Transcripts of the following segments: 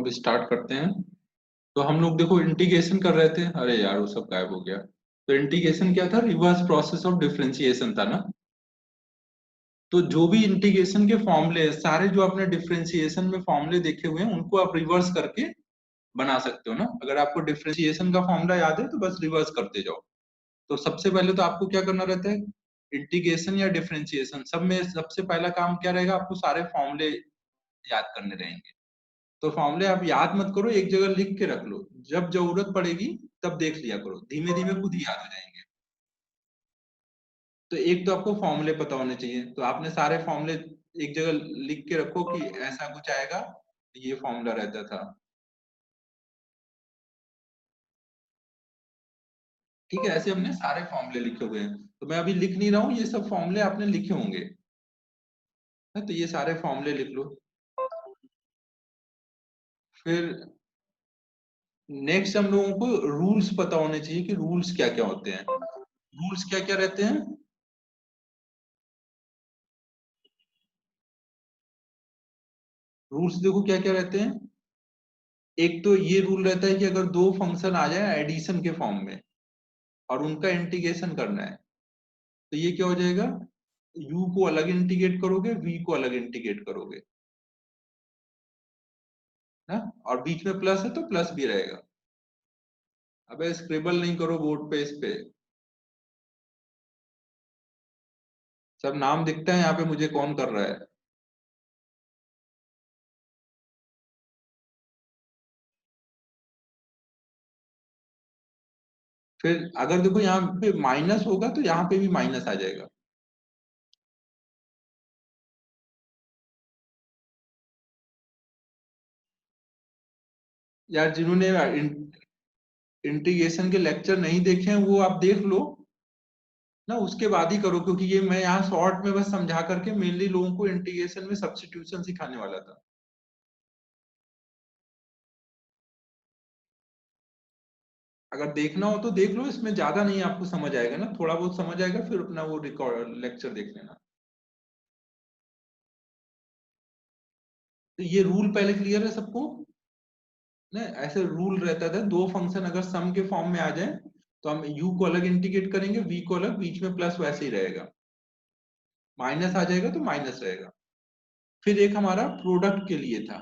अब स्टार्ट करते हैं। तो हम लोग देखो इंटीग्रेशन कर रहे थे, अरे यार वो सब गायब हो गया। तो इंटीग्रेशन क्या था? रिवर्स प्रोसेस ऑफ डिफरेंशिएशन था ना। तो जो भी इंटीग्रेशन के फॉर्मूले सारे जो आपने डिफरेंशिएशन में फॉर्मूले देखे हुए हैं उनको आप रिवर्स करके बना सकते हो ना। अगर आपको डिफरेंशिएशन का फॉर्मूला याद है तो बस रिवर्स करते जाओ। तो सबसे पहले तो आपको क्या करना रहता है, इंटीग्रेशन या डिफरेंशिएशन सब में सबसे पहला काम क्या रहेगा, आपको सारे फॉर्मूले याद करने रहेंगे। तो फॉर्मूले आप याद मत करो, एक जगह लिख के रख लो, जब जरूरत पड़ेगी तब देख लिया करो, धीमे धीमे खुद ही याद हो जाएंगे। तो एक तो आपको फॉर्मूले पता होने चाहिए, तो आपने सारे फॉर्मूले एक जगह लिख के रखो कि ऐसा कुछ आएगा, ये फॉर्मूला रहता था। ठीक है, ऐसे हमने सारे फॉर्मूले लिखे हुए हैं, तो मैं अभी लिख नहीं रहा हूँ, ये सब फॉर्मूले आपने लिखे होंगे। तो ये सारे फॉर्मूले लिख लो। फिर नेक्स्ट हम लोगों को रूल्स पता होने चाहिए कि रूल्स क्या क्या होते हैं। रूल्स क्या क्या रहते हैं? रूल्स देखो क्या क्या रहते हैं। एक तो ये रूल रहता है कि अगर दो फंक्शन आ जाए एडिशन के फॉर्म में और उनका इंटीग्रेशन करना है, तो ये क्या हो जाएगा, u को अलग इंटीग्रेट करोगे, v को अलग इंटीग्रेट करोगे ना, और बीच में प्लस है तो प्लस भी रहेगा। अबे स्क्रिबल नहीं करो बोर्ड पे, इस पे सब नाम दिखता है यहाँ पे, मुझे कौन कर रहा है। फिर अगर देखो यहाँ पे माइनस होगा तो यहाँ पे भी माइनस आ जाएगा। यार जिन्होंने इंटीग्रेशन के लेक्चर नहीं देखे हैं वो आप देख लो ना, उसके बाद ही करो, क्योंकि ये मैं यहाँ शॉर्ट में बस समझा करके मेनली लोगों को इंटीग्रेशन में सब्स्टिट्यूशन सिखाने वाला था। अगर देखना हो तो देख लो, इसमें ज्यादा नहीं आपको समझ आएगा ना, थोड़ा बहुत समझ आएगा, फिर अपना वो रिकॉर्ड लेक्चर देख लेना। तो ये रूल पहले क्लियर है सबको ना? ऐसे रूल रहता था, दो फंक्शन अगर सम के फॉर्म में आ जाए तो हम u को अलग इंटीग्रेट करेंगे, v को अलग, बीच में प्लस वैसे ही रहेगा, माइनस आ जाएगा तो माइनस रहेगा। फिर एक हमारा प्रोडक्ट के लिए था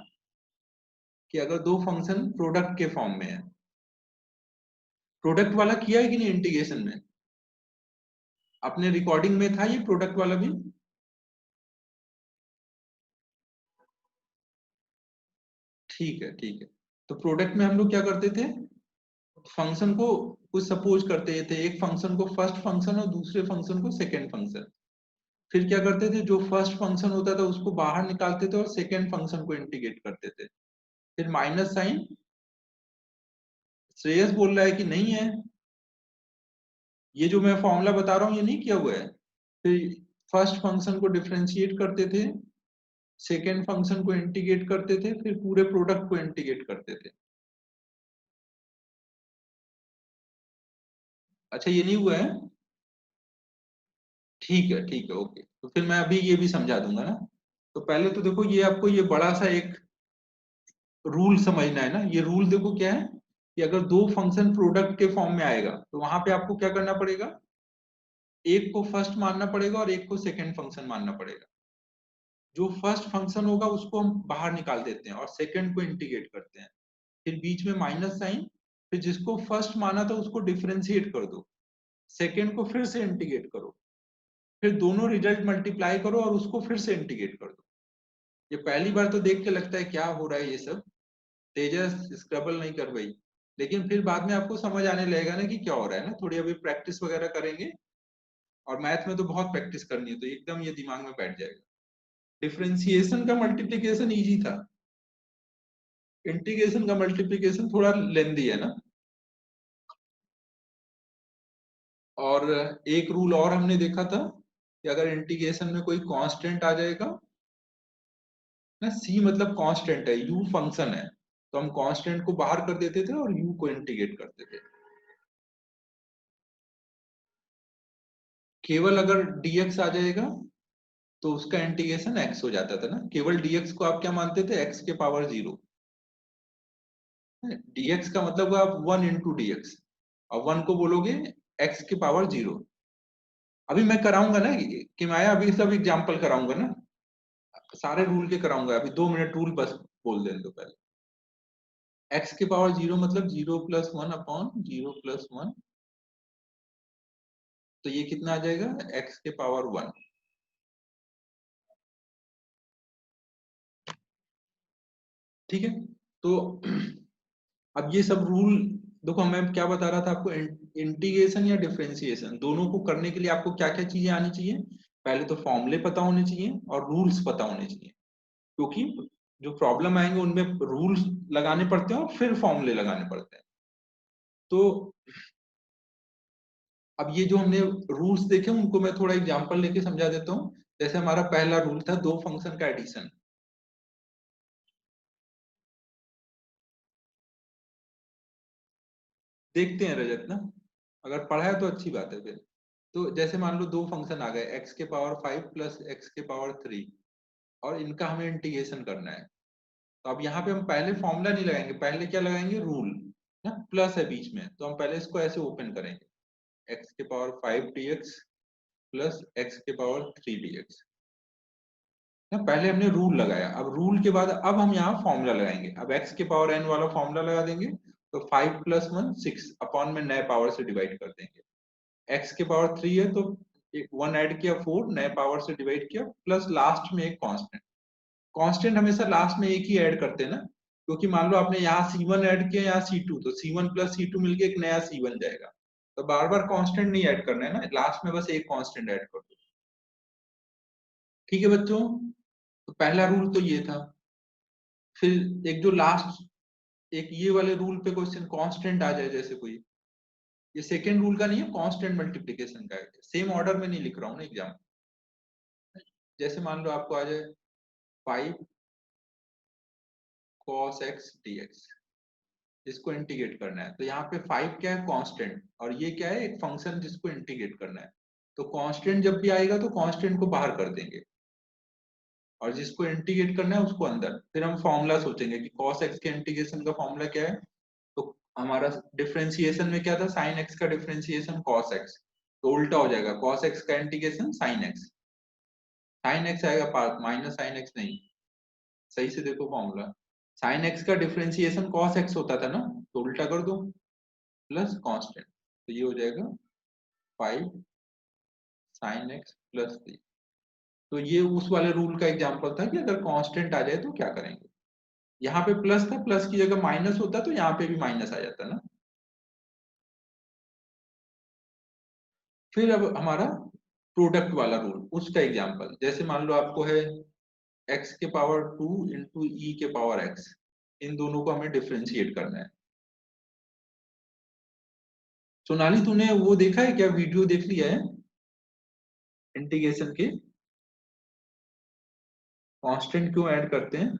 कि अगर दो फंक्शन प्रोडक्ट के फॉर्म में है, प्रोडक्ट वाला किया है कि नहीं इंटीग्रेशन में, अपने रिकॉर्डिंग में था ये प्रोडक्ट वाला भी। ठीक है ठीक है। तो प्रोडक्ट में हम लोग क्या करते थे, फंक्शन को कुछ सपोज करते थे, एक फंक्शन को फर्स्ट फंक्शन और दूसरे फंक्शन को सेकेंड फंक्शन। फिर क्या करते थे, जो फर्स्ट फंक्शन होता था उसको बाहर निकालते थे और सेकेंड फंक्शन को इंटीग्रेट करते थे। फिर माइनस साइन, श्रेयस बोल रहा है कि नहीं है, ये जो मैं फॉर्मूला बता रहा हूँ ये नहीं किया हुआ है। फिर फर्स्ट फंक्शन को डिफरेंशिएट करते थे, सेकेंड फंक्शन को इंटीग्रेट करते थे, फिर पूरे प्रोडक्ट को इंटीग्रेट करते थे। अच्छा ये नहीं हुआ है? ठीक है ओके, तो फिर मैं अभी ये भी समझा दूंगा ना। तो पहले तो देखो ये आपको ये बड़ा सा एक रूल समझना है ना। ये रूल देखो क्या है कि अगर दो फंक्शन प्रोडक्ट के फॉर्म में आएगा तो वहां पे आपको क्या करना पड़ेगा, एक को फर्स्ट मानना पड़ेगा और एक को सेकंड फंक्शन मानना पड़ेगा। जो फर्स्ट फंक्शन होगा उसको हम बाहर निकाल देते हैं और सेकंड को इंटीग्रेट करते हैं। फिर बीच में माइनस साइन, फिर जिसको फर्स्ट माना था उसको डिफरेंशिएट कर दो, सेकंड को फिर से इंटीग्रेट करो, फिर दोनों रिजल्ट मल्टीप्लाई करो और उसको फिर से इंटीग्रेट कर दो। ये पहली बार तो देख के लगता है क्या हो रहा है ये सब, तेजस स्क्रबल नहीं कर भाई, लेकिन फिर बाद में आपको समझ आने लगेगा ना कि क्या हो रहा है ना, थोड़ी अभी प्रैक्टिस वगैरह करेंगे, और मैथ में तो बहुत प्रैक्टिस करनी है तो एकदम ये दिमाग में बैठ जाएगा। डिफरेंशिएशन का मल्टीप्लिकेशन इजी था, इंटीग्रेशन का मल्टीप्लिकेशन थोड़ा लेंदी है ना। और एक रूल और हमने देखा था कि अगर इंटीग्रेशन में कोई कांस्टेंट आ जाएगा ना, c मतलब कांस्टेंट है, u फंक्शन है, तो हम कांस्टेंट को बाहर कर देते थे और u को इंटीग्रेट करते थे। केवल अगर dx आ जाएगा तो उसका इंटीग्रेशन x हो जाता था ना, केवल dx को आप क्या मानते थे, x के पावर 0। dx का मतलब आप 1 इंटू डी एक्स, और 1 को बोलोगे x की पावर 0। अभी मैं कराऊंगा ना कि मैं अभी सब एग्जांपल कराऊंगा ना, सारे रूल के कराऊंगा, अभी 2 मिनट रूल बस बोल देने दो पहले। x की पावर 0 मतलब 0 प्लस 1 अपॉन 0 प्लस 1, तो ये कितना आ जाएगा x के पावर 1। ठीक है, तो अब ये सब रूल देखो, मैं क्या बता रहा था आपको, इंटीग्रेशन या डिफरेंशिएशन दोनों को करने के लिए आपको क्या क्या चीजें आनी चाहिए। पहले तो फॉर्मूले पता होने चाहिए और रूल्स पता होने चाहिए, क्योंकि जो प्रॉब्लम आएंगे उनमें रूल्स लगाने पड़ते हैं और फिर फॉर्मूले लगाने पड़ते हैं। तो अब ये जो हमने रूल्स देखे उनको मैं थोड़ा एग्जांपल लेके समझा देता हूँ। जैसे हमारा पहला रूल था दो फंक्शन का एडिशन। देखते हैं रजत ना, अगर पढ़ा है तो अच्छी बात है फिर। तो जैसे मान लो दो फंक्शन आ गए, एक्स के पावर 5 प्लस एक्स के पावर 3, और इनका हमें इंटीग्रेशन करना है। तो अब यहाँ पे हम पहले फॉर्मूला नहीं लगाएंगे, पहले क्या लगाएंगे, रूल ना, प्लस है बीच में, तो हम पहले इसको ऐसे ओपन करेंगे, एक्स के पावर 5 dx प्लस एक्स के पावर 3 dx ना। पहले हमने रूल लगाया, अब रूल के बाद अब हम यहाँ फॉर्मूला लगाएंगे। अब एक्स के पावर n वाला फॉर्मूला लगा देंगे, तो 5 प्लस 1 6 अपॉन में नए पावर से डिवाइड कर देंगे। एक्स के पावर 3 है तो 1 ऐड किया, 4 नए पावर से डिवाइड किया, प्लस लास्ट में एक कांस्टेंट। कांस्टेंट हमेशा लास्ट में एक ही ऐड करते हैं ना, क्योंकि मान लो आपने यहाँ C1 ऐड किया, यहाँ C2, तो C1 प्लस C2 मिलके एक नया C बन जाएगा। तो बार बार कांस्टेंट नहीं ऐड करना है ना, लास्ट में बस एक कांस्टेंट ऐड कर दो। ठीक है बच्चों, तो पहला रूल तो ये था। फिर एक जो लास्ट, एक ये वाले रूल पे क्वेश्चन कांस्टेंट आ जाए जैसे कोई, ये सेकेंड रूल का नहीं है, कांस्टेंट मल्टीप्लिकेशन का है। सेम ऑर्डर में नहीं लिख रहा हूँ ना एग्जाम। जैसे मान लो आपको आ जाए 5 cos x dx, जिसको इंटीग्रेट करना है, तो यहाँ पे 5 क्या है, कांस्टेंट, और ये क्या है, एक फंक्शन जिसको इंटीग्रेट करना है। तो कांस्टेंट जब भी आएगा तो कांस्टेंट को बाहर कर देंगे, और जिसको इंटीग्रेट करना है उसको अंदर। फिर हम फॉर्मूला सोचेंगे कि cos x के इंटीग्रेशन का फॉर्मूला क्या है। तो हमारा डिफरेंशिएशन में क्या था, sin x का डिफरेंशिएशन cos x, तो उल्टा हो जाएगा, cos x का integration sin x। sin x आएगा पार्ट, माइनस sin x नहीं, सही से देखो फॉर्मूला। sin x का डिफरेंशिएशन cos x होता था ना, तो उल्टा कर दो, प्लस कांस्टेंट, तो ये हो जाएगा 5 sin x प्लस 3। तो ये उस वाले रूल का एग्जांपल था कि अगर कांस्टेंट आ जाए तो क्या करेंगे। यहाँ पे प्लस था, प्लस की जगह माइनस होता तो यहाँ पे भी माइनस आ जाता ना। फिर अब हमारा प्रोडक्ट वाला रूल, उसका एग्जांपल, जैसे मान लो आपको है x के पावर 2 इंटू ई के पावर x, इन दोनों को हमें डिफरेंशिएट करना है। सोनाली तूने वो देखा है क्या, वीडियो देख लिया है इंटीग्रेशन के, कांस्टेंट क्यों ऐड करते हैं,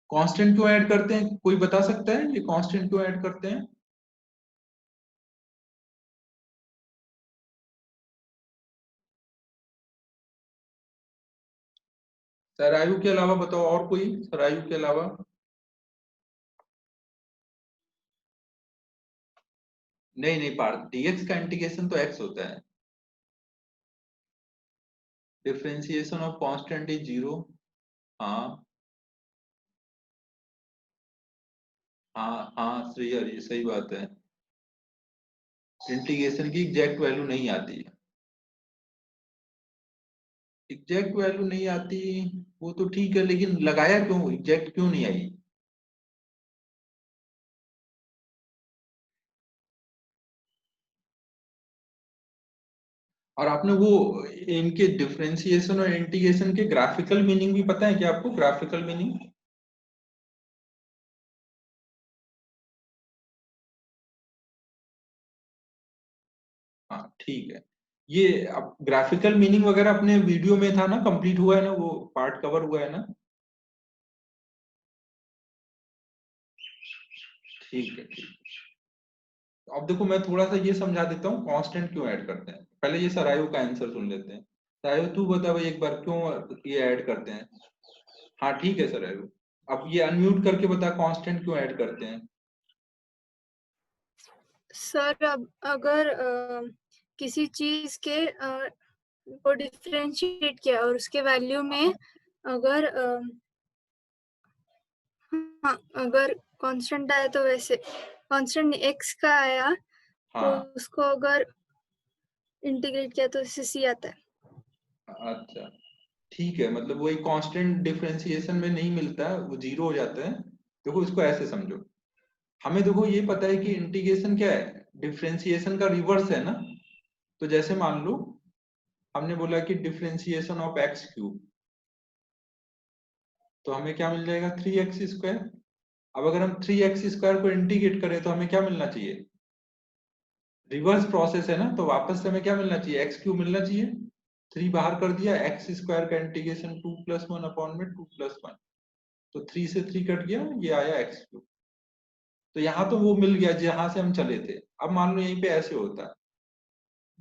कांस्टेंट क्यों ऐड करते हैं, कोई बता सकता है ये कांस्टेंट क्यों ऐड करते हैं। सरायु के अलावा बताओ, और कोई सरायु के अलावा। नहीं नहीं पार्थ, dx का इंटीग्रेशन तो x होता है, डिफरेंशिएशन ऑफ कांस्टेंट इज 0। हाँ हाँ हाँ श्री हरि, सही बात है, इंटीग्रेशन की एग्जैक्ट वैल्यू नहीं आती है, एग्जैक्ट वैल्यू नहीं आती, वो तो ठीक है, लेकिन लगाया क्यों, एग्जैक्ट क्यों नहीं आई। और आपने वो इनके डिफरेंशिएशन और इंटीग्रेशन के ग्राफिकल मीनिंग भी पता है क्या आपको, ग्राफिकल मीनिंग। हाँ ठीक है, ये अब ग्राफिकल मीनिंग वगैरह अपने वीडियो में था ना, कंप्लीट हुआ है ना, वो पार्ट कवर हुआ है ना। ठीक है ठीक है। अब देखो मैं थोड़ा सा ये समझा देता हूँ कांस्टेंट क्यों ऐड करते हैं। पहले ये सरायु का आंसर सुन लेते हैं। सरायु तू बता भाई एक बार, क्यों ये ऐड करते हैं। हाँ ठीक है सरायु, अब ये अनम्यूट करके बता कांस्टेंट क्यों ऐड करते हैं। सर अब अगर किसी चीज के को डिफरेंशिएट किया और उसके वैल्यू में अगर हाँ, अगर कांस्टेंट आया तो वैसे कांस्टेंट x का आया तो हाँ उसको अगर इंटीग्रेट किया तो इससे c आता है। अच्छा ठीक है, मतलब वही कांस्टेंट डिफरेंशिएशन में नहीं मिलता है, वो जीरो हो जाता है। देखो इसको ऐसे समझो, हमें देखो ये पता है कि इंटीग्रेशन क्या है, डिफरेंशिएशन का रिवर्स है ना। तो जैसे मान लो हमने बोला कि डिफरेंशिएशन ऑफ एक्स क्यूब, तो हमें क्या मिल जाएगा 3x²। अब अगर हम 3x² को इंटीग्रेट करें तो हमें क्या मिलना चाहिए, रिवर्स प्रोसेस है ना, तो वापस से हमें क्या मिलना चाहिए, x³ मिलना चाहिए। 3 बाहर कर दिया, x² का इंटीग्रेशन 2+1/2+1, तो 3 से 3 कट गया, ये आया x³। तो यहाँ तो वो मिल गया जहां से हम चले थे। अब मान लो यहीं पे ऐसे होता है,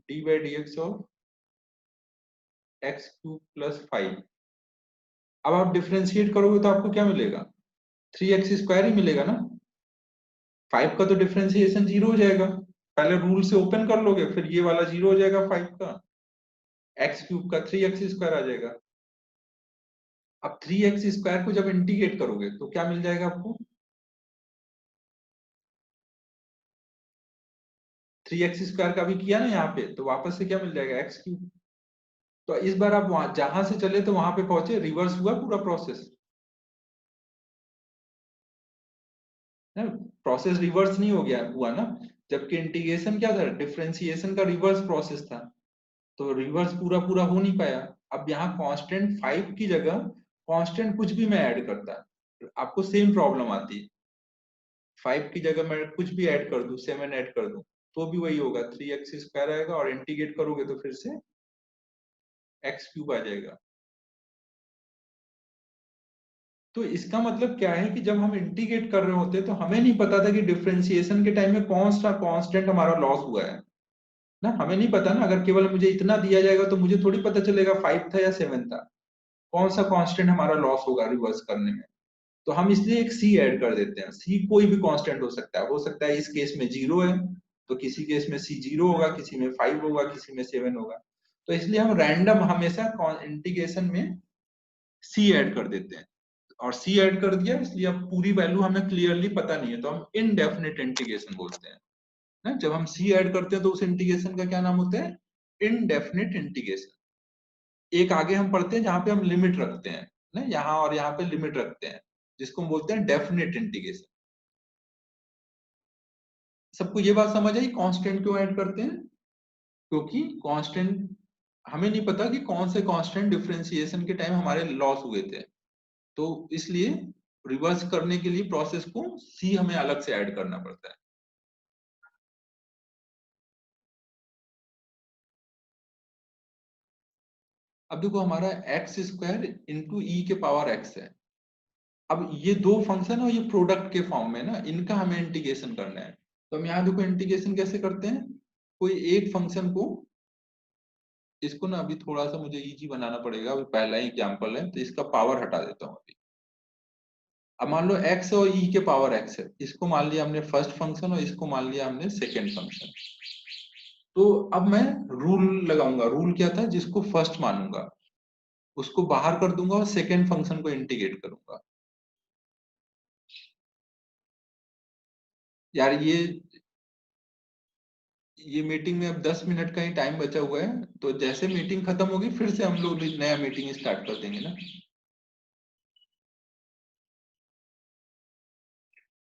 d/dx ऑफ x³ + 5। अब आप डिफरेंशिएट करोगे तो आपको क्या मिलेगा, 3x² ही मिलेगा ना। 5 का तो डिफरेंशिएशन जीरो हो जाएगा, पहले रूल से ओपन कर लोगे, फिर ये वाला जीरो हो जाएगा 5 का, x³ का 3x² आ जाएगा। अब 3x² को जब इंटीग्रेट करोगे तो क्या मिल जाएगा आपको, 3x² का भी किया ना यहाँ पे, तो वापस से क्या मिल जाएगा x³। तो इस बार आप वहां जहां से चले तो वहां पे पहुंचे, रिवर्स हुआ पूरा प्रोसेस है। प्रोसेस रिवर्स नहीं हो गया हुआ ना, जबकि इंटीग्रेशन क्या था, डिफरेंशिएशन का रिवर्स प्रोसेस था, तो रिवर्स पूरा पूरा हो नहीं पाया। अब यहाँ कांस्टेंट 5 की जगह कांस्टेंट कुछ भी मैं ऐड करता, आपको सेम प्रॉब्लम आती है। 5 की जगह मैं कुछ भी ऐड कर दूं, 7 ऐड कर दूं, तो भी वही होगा, 3x² आएगा, और इंटीग्रेट करोगे तो फिर से x³ आ जाएगा। तो इसका मतलब क्या है कि जब हम इंटीग्रेट कर रहे होते हैं तो हमें नहीं पता था कि डिफरेंशिएशन के टाइम में कौन सा कांस्टेंट हमारा लॉस हुआ है ना, हमें नहीं पता ना। अगर केवल मुझे इतना दिया जाएगा तो मुझे थोड़ी पता चलेगा 5 था या 7 था, कौन सा कांस्टेंट हमारा लॉस होगा रिवर्स करने में। तो हम इसलिए एक सी ऐड कर देते हैं। सी कोई भी कांस्टेंट हो सकता है इस केस में जीरो है, तो किसी केस में सी जीरो होगा, किसी में 5 होगा, किसी में 7 होगा। तो इसलिए हम रैंडम हमेशा इंटीग्रेशन में सी ऐड कर देते हैं, और सी ऐड कर दिया इसलिए अब पूरी वैल्यू हमें क्लियरली पता नहीं है, तो हम इनडेफिनेट इंटीग्रेशन बोलते हैं ना। जब हम सी ऐड करते हैं तो उस इंटीग्रेशन का क्या नाम होता है, इनडेफिनेट इंटीग्रेशन। एक आगे हम पढ़ते हैं जहां पे हम लिमिट रखते हैं ना, यहाँ और यहाँ पे लिमिट रखते हैं, जिसको हम बोलते हैं डेफिनेट इंटीग्रेशन। सबको ये बात समझ आई कांस्टेंट क्यों ऐड करते हैं, क्योंकि कांस्टेंट हमें नहीं पता कि कौन से कांस्टेंट डिफरेंशिएशन के टाइम हमारे लॉस हुए थे, तो इसलिए रिवर्स करने के लिए प्रोसेस को सी हमें अलग से ऐड करना पड़ता है। अब देखो हमारा x² इंटू ई के पावर x है। अब ये दो फंक्शन और ये प्रोडक्ट के फॉर्म में ना, इनका हमें इंटीग्रेशन करना है। तो हम यहाँ देखो इंटीग्रेशन कैसे करते हैं, कोई एक फंक्शन को, इसको ना अभी थोड़ा सा मुझे इजी बनाना पड़ेगा, अभी पहला ही एग्जाम्पल है तो इसका पावर हटा देता हूँ अभी। अब मान लो x और e के पावर x है, इसको मान लिया हमने फर्स्ट फंक्शन और इसको मान लिया हमने सेकेंड फंक्शन। तो अब मैं रूल लगाऊंगा, रूल क्या था, जिसको फर्स्ट मानूंगा उसको बाहर कर दूंगा और सेकेंड फंक्शन को इंटीग्रेट करूंगा। यार ये मीटिंग में अब 10 मिनट का ही टाइम बचा हुआ है, तो जैसे मीटिंग खत्म होगी फिर से हम लोग नया मीटिंग स्टार्ट कर देंगे ना।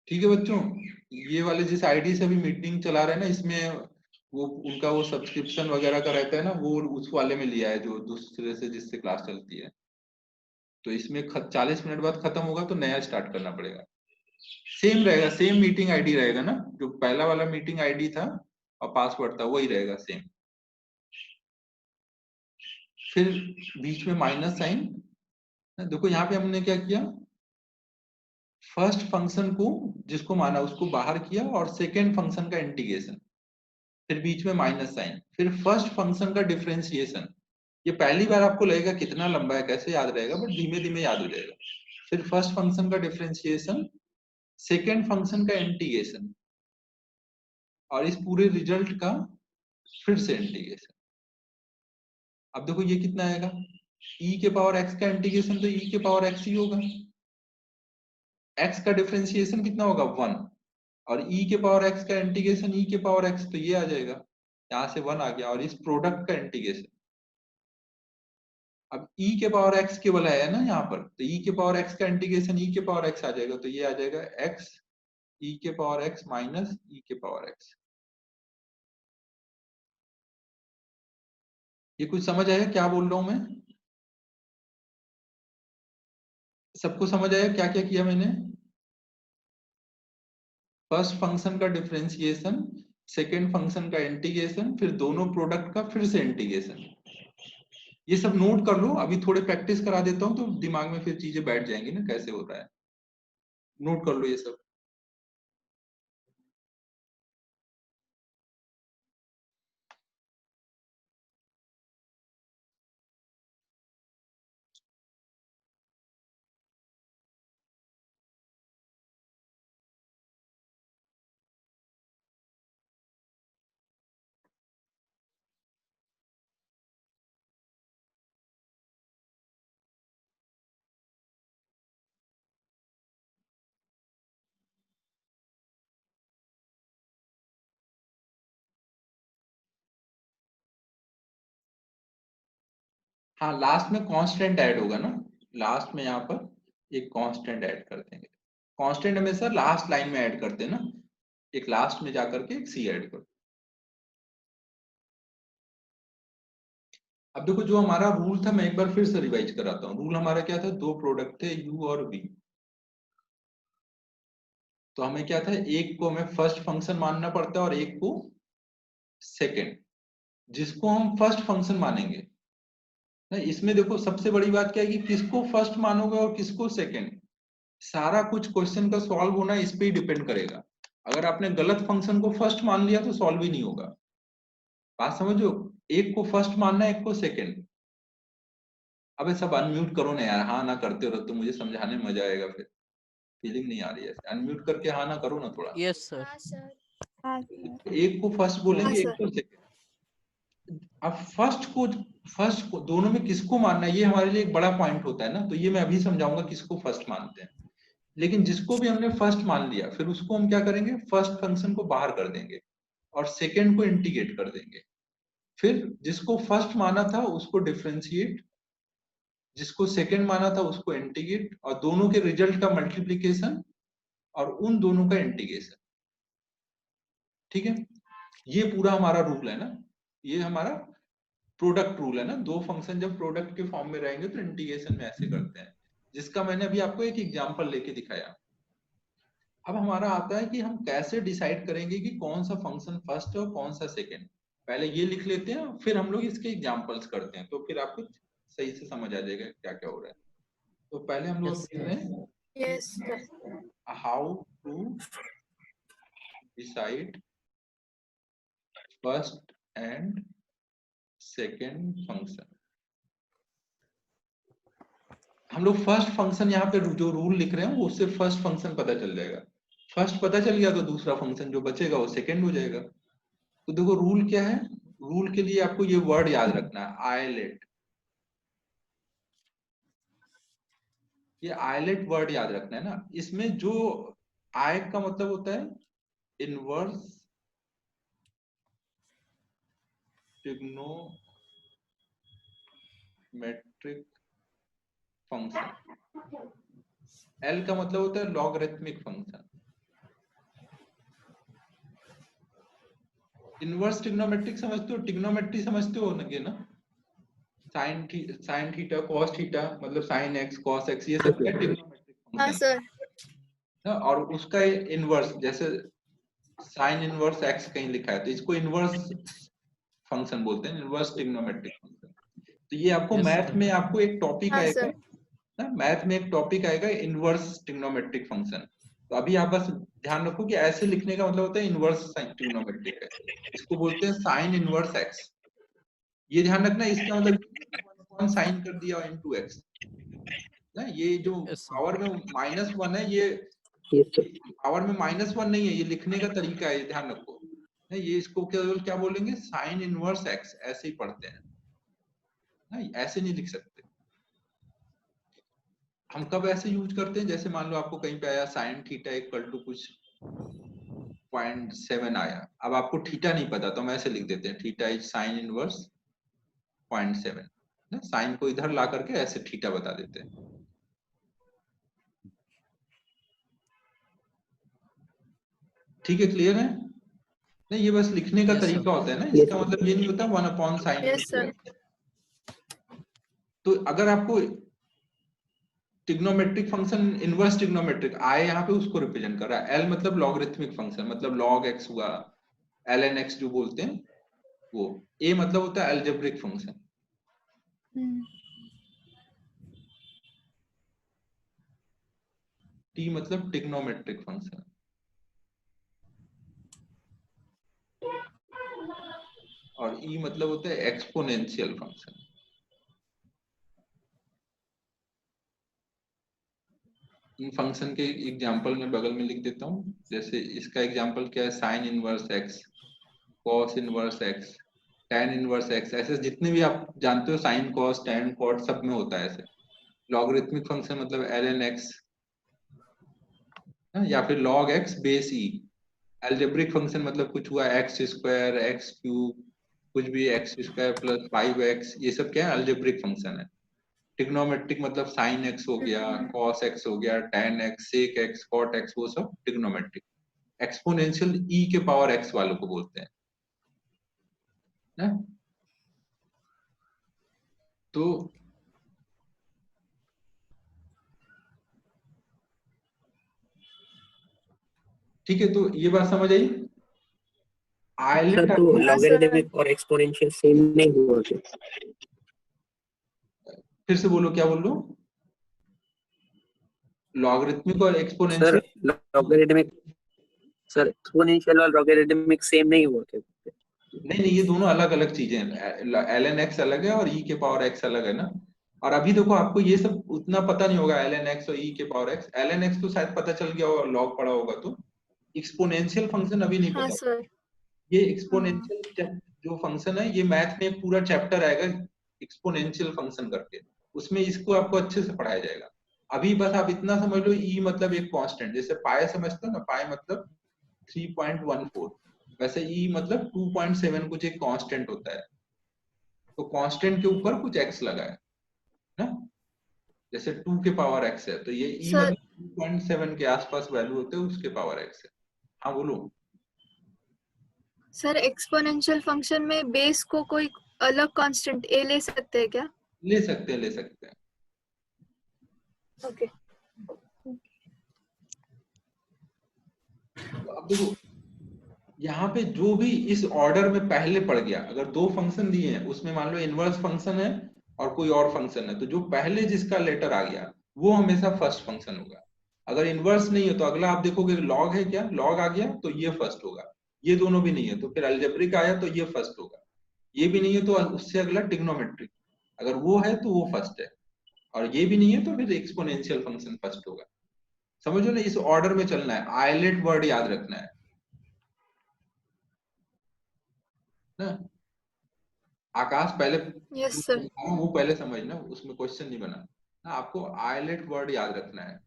ठीक है बच्चों, ये वाले जिस आईडी से अभी मीटिंग चला रहे हैं ना, इसमें वो उनका वो सब्सक्रिप्शन वगैरह का रहता है ना, वो उस वाले में लिया है जो दूसरे से जिससे क्लास चलती है। तो इसमें 40 मिनट बाद खत्म होगा तो नया स्टार्ट करना पड़ेगा। सेम रहेगा, सेम मीटिंग आईडी रहेगा ना, जो पहला वाला मीटिंग आईडी था और पासवर्ड था वही रहेगा सेम। फिर बीच में माइनस साइन, देखो यहाँ पे हमने क्या किया, फर्स्ट फंक्शन को जिसको माना उसको बाहर किया और सेकेंड फंक्शन का इंटीग्रेशन, फिर बीच में माइनस साइन, फिर फर्स्ट फंक्शन का डिफरेंशिएशन। ये पहली बार आपको लगेगा कितना लंबा है, कैसे याद रहेगा, बट धीमे धीमे याद हो जाएगा। फिर फर्स्ट फंक्शन का डिफरेंशिएशन, सेकेंड फंक्शन का इंटीग्रेशन, और इस पूरे रिजल्ट का फिर से इंटीग्रेशन। अब देखो ये कितना आएगा, e के पावर x का इंटीग्रेशन तो e के पावर x ही होगा, x का डिफरेंशिएशन कितना होगा 1, और e के पावर x का इंटीग्रेशन e के पावर x तो ये आ जाएगा, यहां से 1 आ गया, और इस प्रोडक्ट का इंटीग्रेशन, अब e के पावर x केवल आया ना यहाँ पर, तो e के पावर x का इंटीग्रेशन e के पावर x आ जाएगा, तो ये आ जाएगा x e के पावर x माइनस e के पावर x। ये कुछ समझ आया क्या बोल रहा हूं मैं? सबको समझ आया क्या क्या किया मैंने? फर्स्ट फंक्शन का डिफरेंशिएशन, सेकेंड फंक्शन का इंटीग्रेशन, फिर दोनों प्रोडक्ट का फिर से इंटीग्रेशन। ये सब नोट कर लो, अभी थोड़े प्रैक्टिस करा देता हूं तो दिमाग में फिर चीजें बैठ जाएंगी ना कैसे होता है, नोट कर लो ये सब। हाँ, लास्ट में कांस्टेंट ऐड होगा ना, लास्ट में यहाँ पर एक कांस्टेंट ऐड कर देंगे। कांस्टेंट हमेशा लास्ट लाइन में ऐड करते हैं ना, एक लास्ट में जाकर के एक सी ऐड कर। अब देखो जो हमारा रूल था, मैं एक बार फिर से रिवाइज कराता हूँ। रूल हमारा क्या था, दो प्रोडक्ट थे u और v, तो हमें क्या था, एक को हमें फर्स्ट फंक्शन मानना पड़ता है और एक को सेकेंड। जिसको हम फर्स्ट फंक्शन मानेंगे ना, इसमें देखो सबसे बड़ी बात क्या है कि किसको फर्स्ट मानोगे और किसको सेकेंड, सारा कुछ क्वेश्चन का सॉल्व होना इस पे ही डिपेंड करेगा। अगर आपने गलत फंक्शन को फर्स्ट मान लिया तो सॉल्व ही नहीं होगा। बात समझो, एक को फर्स्ट मानना है, एक को सेकेंड। अबे सब अनम्यूट करो ना यार, हाँ ना करते रहो तो मुझे समझाने में मजा आएगा, फिर फीलिंग नहीं आ रही है। अनम्यूट करके हाँ ना करो ना थोड़ा। Yes sir. हाँ सर। हाँ एक को फर्स्ट बोलेंगे, एक सर। को सेकेंड। अब फर्स्ट को दोनों में किसको मानना है, ये हमारे लिए एक बड़ा पॉइंट होता है ना, तो ये मैं अभी समझाऊंगा किसको फर्स्ट मानते हैं। लेकिन जिसको भी हमने फर्स्ट मान लिया, फिर उसको हम क्या करेंगे, फर्स्ट फंक्शन को बाहर कर देंगे और सेकेंड को इंटीग्रेट कर देंगे। फिर जिसको फर्स्ट माना था उसको डिफरेंशिएट, जिसको सेकेंड माना था उसको इंटीग्रेट, और दोनों के रिजल्ट का मल्टीप्लीकेशन और उन दोनों का इंटीग्रेशन। ठीक है, ये पूरा हमारा रूल है ना, ये हमारा प्रोडक्ट रूल है ना। दो फंक्शन जब प्रोडक्ट के फॉर्म में रहेंगे तो इंटीग्रेशन में ऐसे करते हैं, जिसका मैंने अभी आपको एक एग्जांपल लेके दिखाया। अब हमारा आता है कि हम कैसे डिसाइड करेंगे कि कौन सा फंक्शन फर्स्ट है और कौन सा सेकेंड। पहले ये लिख लेते हैं, फिर हम लोग इसके एग्जांपल्स करते हैं, तो फिर आपको सही से समझ आ जाएगा क्या क्या हो रहा है। तो पहले हम लोग देख रहे हैं yes sir. How to decide first and second function. हम लोग फर्स्ट फंक्शन यहाँ पे जो रूल लिख रहे हैं वो उससे फर्स्ट फंक्शन पता चल जाएगा। फर्स्ट पता चल गया तो दूसरा फंक्शन जो बचेगा वो सेकेंड हो जाएगा। तो देखो रूल क्या है, रूल के लिए आपको ये वर्ड याद रखना है, आइलेट। ये आइलेट वर्ड याद रखना है ना। इसमें जो आई का मतलब होता है इनवर्स ट्रिग्नोमेट्रिक फंक्शन, एल का मतलब होता है लॉगरिथमिक फंक्शन। इनवर्स ट्रिग्नोमेट्रिक समझते हो, ट्रिग्नोमेट्री समझते हो ना, साइन थीटा कॉस थीटा, मतलब साइन एक्स कॉस एक्स, ये सब क्या ट्रिग्नोमेट्रिक हाँ फंक्शन सर। है। और उसका इनवर्स, जैसे साइन इनवर्स एक्स कहीं लिखा है तो इसको इनवर्स फंक्शन बोलते हैं, इनवर्स ट्रिग्नोमेट्रिक फंक्शन। तो ये आपको Yes, मैथ sir. में आपको एक टॉपिक हाँ आएगा सर। ना, मैथ में एक टॉपिक आएगा इनवर्स ट्रिग्नोमेट्रिक फंक्शन। तो अभी आप बस ध्यान रखो कि ऐसे लिखने का मतलब होता है इनवर्स ट्रिग्नोमेट्रिक है, इसको बोलते हैं साइन इनवर्स एक्स। ये ध्यान रखना, इसका मतलब साइन कर दिया इनटू एक्स ना, ये जो Yes, sir. पावर में -1 है, ये पावर में -1 नहीं है, ये लिखने का तरीका है, ध्यान रखो। नहीं, ये इसको केवल क्या बोलेंगे, साइन इनवर्स एक्स, ऐसे ही पढ़ते हैं ना, ऐसे नहीं लिख सकते। हम कब ऐसे यूज करते हैं, जैसे मान लो आपको कहीं पे आया साइन थीटा इक्वल टू कुछ 0.7 आया, अब आपको थीटा नहीं पता तो हम ऐसे लिख देते हैं theta is sine inverse 0.7, sine को इधर ला करके ऐसे थीटा बता देते हैं। ठीक है, क्लियर है? नहीं, ये बस लिखने का Yes, sir. तरीका होता है ना, Yes, इसका sir. मतलब ये नहीं होता 1/sin Yes, sir. तो अगर आपको ट्रिग्नोमेट्रिक फंक्शन, इनवर्स ट्रिग्नोमेट्रिक आए यहाँ पे, उसको रिप्रेजेंट कर रहा है। एल मतलब लॉगरिथमिक फंक्शन, मतलब लॉग एक्स हुआ, ln x जो बोलते हैं वो। ए मतलब होता है अलजेब्रिक फंक्शन। टी मतलब ट्रिग्नोमेट्रिक फंक्शन। और ई मतलब होता है एक्सपोनेंशियल फंक्शन। इन फंक्शन के एग्जांपल में बगल में लिख देता हूँ। जैसे इसका एग्जांपल क्या है, sine inverse x, cos inverse x, tan inverse x, ऐसे जितने भी आप जानते हो साइन कॉस tan कॉट सब में होता है ऐसे। लॉगरिथमिक फंक्शन मतलब ln x, या फिर log x बेस ई। अलजेब्रिक फंक्शन मतलब कुछ हुआ एक्स स्क्वायर, एक्स क्यूब, कुछ भी एक्स स्क्वायर प्लस 5x, ये सब क्या है, अलजेब्रिक फंक्शन है। ट्रिग्नोमेट्रिक मतलब साइन एक्स हो गया, कॉस एक्स हो गया, tan x, sec x, cot x, वो सब ट्रिग्नोमेट्रिक। एक्सपोनेंशियल ई के पावर एक्स वालों को बोलते हैं ना? तो ठीक है, तो ये बात समझ आई। सर आइलैंड तो लॉगरिथमिक और एक्सपोनेंशियल सेम नहीं हुआ क्या? फिर से बोलो, क्या बोल लो? लॉगरिथमिक और sir exponential? Logarithmic, sir exponential और लॉगरिथमिक सेम नहीं हुआ क्या? नहीं नहीं, ये दोनों अलग अलग चीजें हैं। ln x अलग है और e के पावर x अलग है ना। और अभी देखो आपको ये सब उतना पता नहीं होगा, ln x और e के पावर x। ln x तो शायद पता चल गया होगा, लॉग पढ़ा होगा तो। एक्सपोनेंशियल फंक्शन अभी नहीं हाँ पता। सर। ये हाँ एक्सपोनेंशियल जो फंक्शन है, ये मैथ में एक पूरा चैप्टर आएगा एक्सपोनेंशियल फंक्शन करके, उसमें इसको आपको अच्छे से पढ़ाया जाएगा। अभी बस आप इतना समझ लो, ई मतलब एक कांस्टेंट, जैसे पाई समझते हो ना, पाई मतलब 3.14, वैसे ई मतलब 2.7 कुछ एक कांस्टेंट होता है। तो कांस्टेंट के ऊपर कुछ एक्स लगा है ना, जैसे 2 के पावर एक्स है, तो ये ई सर। मतलब 2.7 के आसपास वैल्यू होते हैं, उसके पावर एक्स है। हाँ बोलो। सर एक्सपोनेंशियल फंक्शन में बेस को कोई अलग कांस्टेंट ए ले सकते हैं क्या? ले सकते हैं, ले सकते हैं। ओके। तो अब देखो, यहाँ पे जो भी इस ऑर्डर में पहले पड़ गया, अगर दो फंक्शन दिए हैं उसमें मान लो इनवर्स फंक्शन है और कोई और फंक्शन है, तो जो पहले जिसका लेटर आ गया वो हमेशा फर्स्ट फंक्शन होगा। अगर इनवर्स नहीं है तो अगला आप देखोगे लॉग है क्या, लॉग आ गया तो ये फर्स्ट होगा। ये दोनों भी नहीं है तो फिर अलजेब्रिक आया तो ये फर्स्ट होगा। ये भी नहीं है तो उससे अगला ट्रिग्नोमेट्रिक, अगर वो है तो वो फर्स्ट है। और ये भी नहीं है तो फिर एक्सपोनेंशियल फंक्शन फर्स्ट होगा। समझो ना, इस ऑर्डर में चलना है, आइलेट वर्ड याद रखना है ना। आकाश पहले यस सर। वो पहले समझना, उसमें क्वेश्चन नहीं बना ना, आपको आइलेट वर्ड याद रखना है।